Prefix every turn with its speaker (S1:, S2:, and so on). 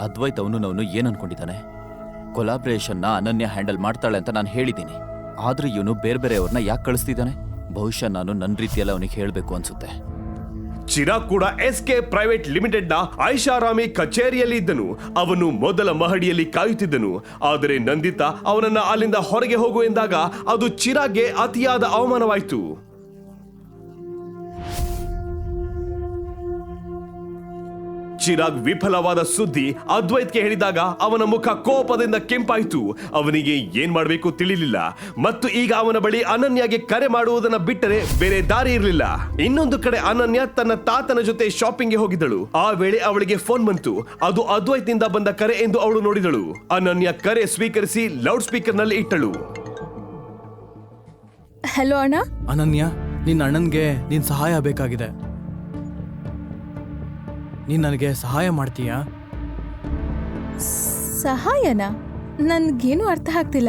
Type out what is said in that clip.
S1: ಅದ್ವೈತ್ ಅವನು ಏನ್ ಅನ್ಕೊಂಡಿದ್ದಾನೆ? ಕೊಲಾಬ್ರೇಷನ್ನ ಅನನ್ಯ ಹ್ಯಾಂಡಲ್ ಮಾಡ್ತಾಳೆ ಅಂತ ನಾನು ಹೇಳಿದ್ದೀನಿ. ಆದ್ರೆ ಇವನು ಬೇರೆಯವ್ರನ್ನ ಯಾಕೆ ಕಳಿಸ್ತಿದ್ದಾನೆ? ಬಹುಶಃ ನಾನು ನನ್ನ ರೀತಿಯಲ್ಲ ಅವನಿಗೆ ಹೇಳಬೇಕು ಅನ್ಸುತ್ತೆ.
S2: ಚಿರಾಗ್ ಕೂಡ ಎಸ್ಕೆ ಪ್ರೈವೇಟ್ ಲಿಮಿಟೆಡ್ನ ಐಷಾರಾಮಿ ಕಚೇರಿಯಲ್ಲಿ ಇದ್ದನು. ಅವನು ಮೊದಲ ಮಹಡಿಯಲ್ಲಿ ಕಾಯುತ್ತಿದ್ದನು. ಆದರೆ ನಂದಿತಾ ಅವನನ್ನ ಅಲ್ಲಿಂದ ಹೊರಗೆ ಹೋಗು ಎಂದಾಗ ಅದು ಚಿರಾಗ್ಗೆ ಅತಿಯಾದ ಅವಮಾನವಾಯಿತು. ಚಿರಾಗ್ ವಿಫಲವಾದ ಸುದ್ದಿ ಅದ್ವೈತ್ಗೆ ಹೇಳಿದಾಗ ಅವನ ಮುಖ ಕೋಪದಿಂದ ಕೆಂಪಾಯಿತು. ಅವನಿಗೆ ಏನ್ ಮಾಡಬೇಕು ತಿಳಿಲಿಲ್ಲ. ಮತ್ತು ಈಗ ಅವನ ಬಳಿ ಅನನ್ಯಗೆ ಕರೆ ಮಾಡುವುದನ್ನ ಬಿಟ್ಟರೆ ಬೇರೆ ದಾರಿ ಇರಲಿಲ್ಲ. ಇನ್ನೊಂದು ಕಡೆ ಅನನ್ಯ ತನ್ನ ತಾತನ ಜೊತೆ ಶಾಪಿಂಗ್ಗೆ ಹೋಗಿದ್ದಳು. ಆ ವೇಳೆ ಅವಳಿಗೆ ಫೋನ್ ಬಂತು. ಅದು ಅದ್ವೈತ್ನಿಂದ ಬಂದ ಕರೆ ಎಂದು ಅವಳು ನೋಡಿದಳು. ಅನನ್ಯ ಕರೆ ಸ್ವೀಕರಿಸಿ ಲೌಡ್ ಸ್ಪೀಕರ್ ನಲ್ಲಿ ಇಟ್ಟಳು.
S3: ಹಲೋ ಅಣ್ಣ.
S4: ಅನನ್ಯ, ನಿನ್ನ ಅಣ್ಣನ್ಗೆ ನಿನ್ ಸಹಾಯ ಬೇಕಾಗಿದೆ. ನೀನ್ ನನಗೆ ಸಹಾಯ ಮಾಡ್ತೀಯಾ?
S3: ಸಹಾಯನಾ? ನನ್ಗೇನು ಅರ್ಥ ಆಗ್ತಿಲ್ಲ.